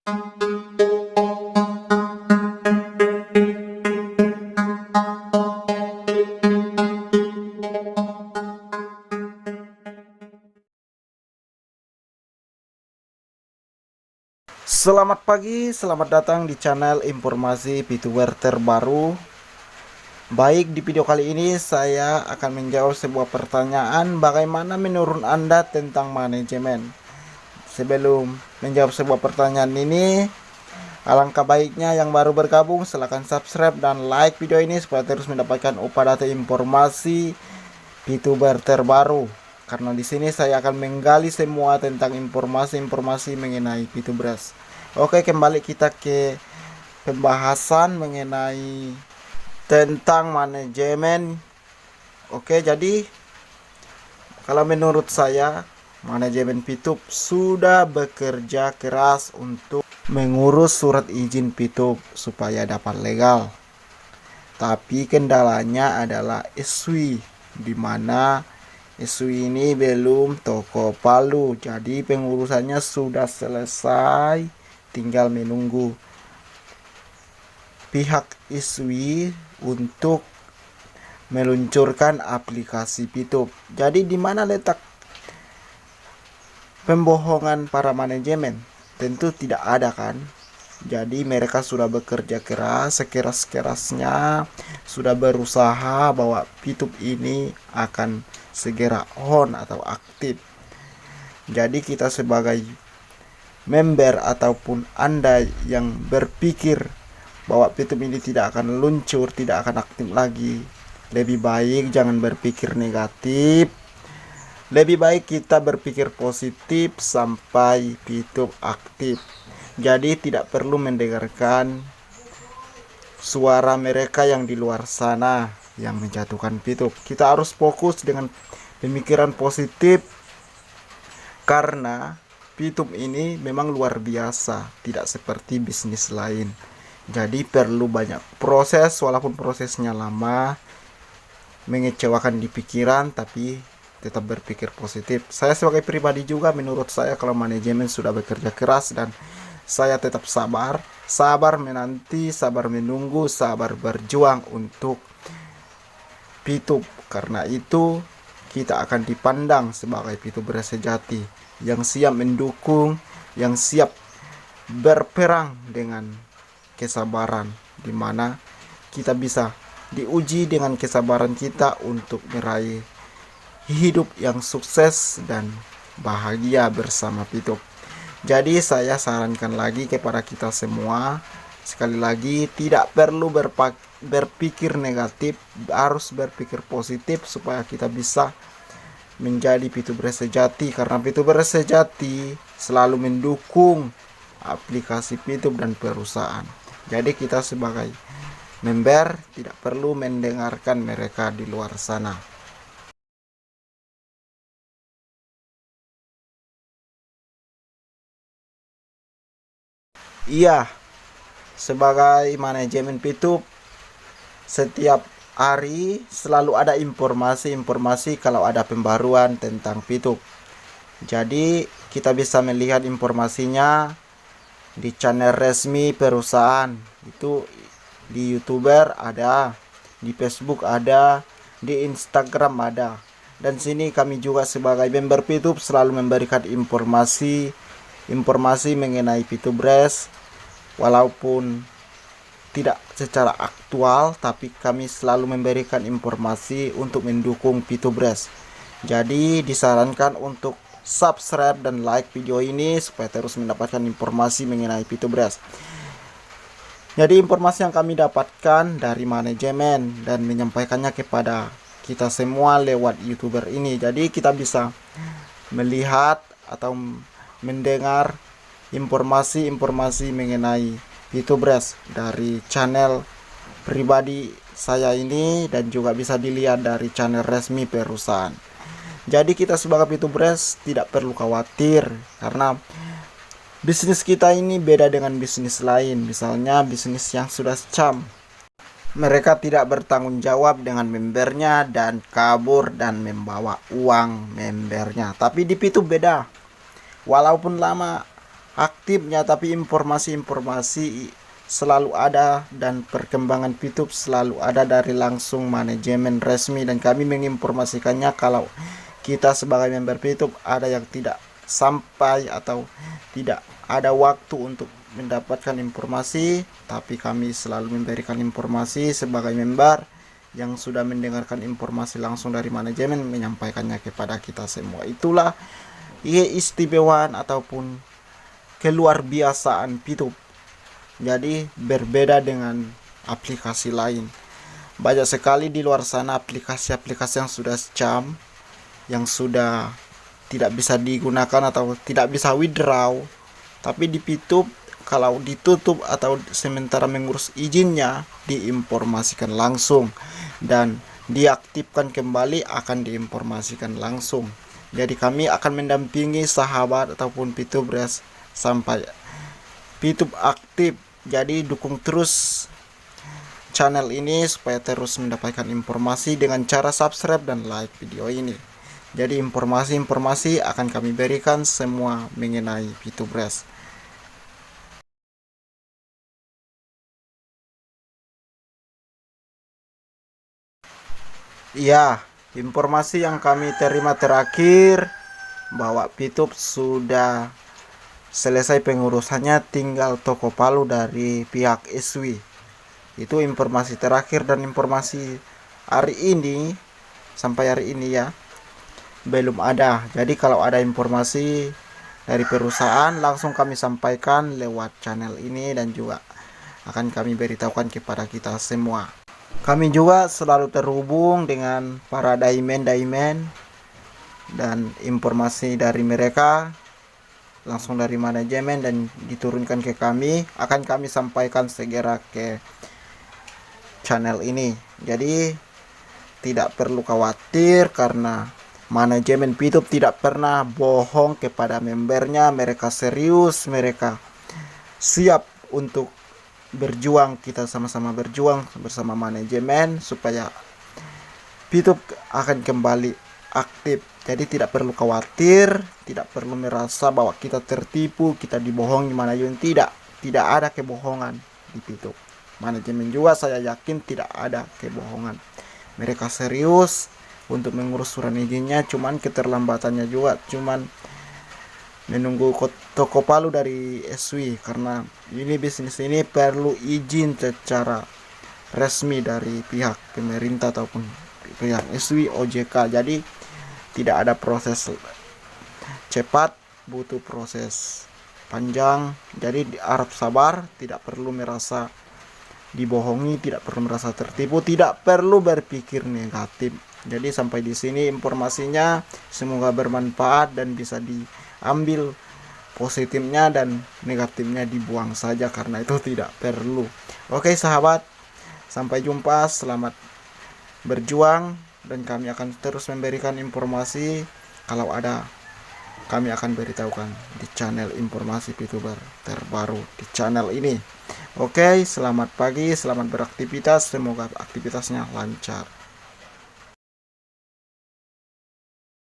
Selamat pagi, selamat datang di channel informasi VTuber terbaru. Baik, di video kali ini saya akan menjawab sebuah pertanyaan, bagaimana menurut Anda tentang manajemen. Sebelum menjawab sebuah pertanyaan ini, alangkah baiknya yang baru bergabung silahkan subscribe dan like video ini supaya terus mendapatkan update informasi VTuber terbaru. Karena di sini saya akan menggali semua tentang informasi-informasi mengenai VTubers. Oke, kembali kita ke pembahasan mengenai tentang manajemen. Oke, jadi kalau menurut saya manajemen VTube sudah bekerja keras untuk mengurus surat izin VTube supaya dapat legal. Tapi kendalanya adalah SW, di mana SW ini belum toko palu. Jadi pengurusannya sudah selesai, tinggal menunggu pihak SW untuk meluncurkan aplikasi VTube. Jadi di mana letak pembohongan para manajemen? Tentu tidak ada kan. Jadi mereka sudah bekerja keras, sekeras-kerasnya sudah berusaha bahwa VTube ini akan segera on atau aktif. Jadi kita sebagai member ataupun Anda yang berpikir bahwa VTube ini tidak akan luncur, tidak akan aktif lagi, lebih baik jangan berpikir negatif. Lebih baik kita berpikir positif sampai VTube aktif. Jadi tidak perlu mendengarkan suara mereka yang di luar sana yang menjatuhkan VTube. Kita harus fokus dengan pemikiran positif karena VTube ini memang luar biasa, tidak seperti bisnis lain. Jadi perlu banyak proses, walaupun prosesnya lama, mengecewakan di pikiran, tapi tetap berpikir positif. Saya sebagai pribadi juga, menurut saya kalau manajemen sudah bekerja keras dan saya tetap sabar menanti, sabar menunggu, sabar berjuang untuk VTube. Karena itu kita akan dipandang sebagai VTuber sejati yang siap mendukung, yang siap berperang dengan kesabaran, di mana kita bisa diuji dengan kesabaran kita untuk meraih hidup yang sukses dan bahagia bersama VTube. Jadi saya sarankan lagi kepada kita semua, sekali lagi tidak perlu berpikir negatif, harus berpikir positif supaya kita bisa menjadi VTuber sejati. Karena VTuber sejati selalu mendukung aplikasi VTube dan perusahaan. Jadi kita sebagai member tidak perlu mendengarkan mereka di luar sana. Iya, sebagai manajemen VTube setiap hari selalu ada informasi kalau ada pembaruan tentang VTube. Jadi kita bisa melihat informasinya di channel resmi perusahaan. Itu di YouTuber ada, di Facebook ada, di Instagram ada. Dan sini kami juga sebagai member VTube selalu memberikan informasi mengenai VTubers, walaupun tidak secara aktual, tapi kami selalu memberikan informasi untuk mendukung VTubers. Jadi disarankan untuk subscribe dan like video ini supaya terus mendapatkan informasi mengenai VTubers. Jadi informasi yang kami dapatkan dari manajemen dan menyampaikannya kepada kita semua lewat YouTuber ini. Jadi kita bisa melihat atau mendengar informasi mengenai VTubers dari channel pribadi saya ini dan juga bisa dilihat dari channel resmi perusahaan. Jadi kita sebagai VTubers tidak perlu khawatir karena bisnis kita ini beda dengan bisnis lain. Misalnya bisnis yang sudah scam, mereka tidak bertanggung jawab dengan membernya dan kabur dan membawa uang membernya. Tapi di VTube beda. Walaupun lama aktifnya, tapi informasi-informasi selalu ada dan perkembangan PITUB selalu ada dari langsung manajemen resmi, dan kami menginformasikannya kalau kita sebagai member PITUB ada yang tidak sampai atau tidak ada waktu untuk mendapatkan informasi, tapi kami selalu memberikan informasi sebagai member yang sudah mendengarkan informasi langsung dari manajemen, menyampaikannya kepada kita semua. Itulah keistimewaan ataupun keluar biasaan PITUB. Jadi berbeda dengan aplikasi lain. Banyak sekali di luar sana aplikasi-aplikasi yang sudah scam, yang sudah tidak bisa digunakan atau tidak bisa withdraw. Tapi di PITUB kalau ditutup atau sementara mengurus izinnya, diinformasikan langsung, dan diaktifkan kembali akan diinformasikan langsung. Jadi kami akan mendampingi sahabat ataupun PITUBers sampai PITUB aktif. Jadi dukung terus channel ini supaya terus mendapatkan informasi dengan cara subscribe dan like video ini. Jadi informasi-informasi akan kami berikan semua mengenai PITUBers. Iya, informasi yang kami terima terakhir bahwa PITUB sudah selesai pengurusannya, tinggal toko palu dari pihak SW. Itu informasi terakhir, dan informasi hari ini sampai hari ini ya belum ada. Jadi kalau ada informasi dari perusahaan langsung kami sampaikan lewat channel ini, dan juga akan kami beritahukan kepada kita semua. Kami juga selalu terhubung dengan para daimen dan informasi dari mereka langsung dari manajemen dan diturunkan ke kami, akan kami sampaikan segera ke channel ini. Jadi tidak perlu khawatir karena manajemen PITUB tidak pernah bohong kepada membernya. Mereka serius, mereka siap untuk berjuang. Kita sama-sama berjuang bersama manajemen supaya PITUB akan kembali aktif. Jadi tidak perlu khawatir, tidak perlu merasa bahwa kita tertipu, kita dibohongi manajemen. Tidak ada kebohongan di PITUB. Manajemen juga saya yakin tidak ada kebohongan. Mereka serius untuk mengurus surat izinnya, cuman keterlambatannya juga cuman menunggu toko palu dari SW, karena ini bisnis ini perlu izin secara resmi dari pihak pemerintah ataupun pihak SW OJK. Jadi tidak ada proses cepat, butuh proses panjang. Jadi harap sabar, tidak perlu merasa dibohongi, tidak perlu merasa tertipu, tidak perlu berpikir negatif. Jadi sampai di sini informasinya, semoga bermanfaat dan bisa diambil positifnya, dan negatifnya dibuang saja karena itu tidak perlu. Oke sahabat, sampai jumpa, selamat berjuang, dan kami akan terus memberikan informasi. Kalau ada, kami akan beritahukan di channel informasi PITUBer terbaru di channel ini. Oke, selamat pagi, selamat beraktivitas, semoga aktivitasnya lancar.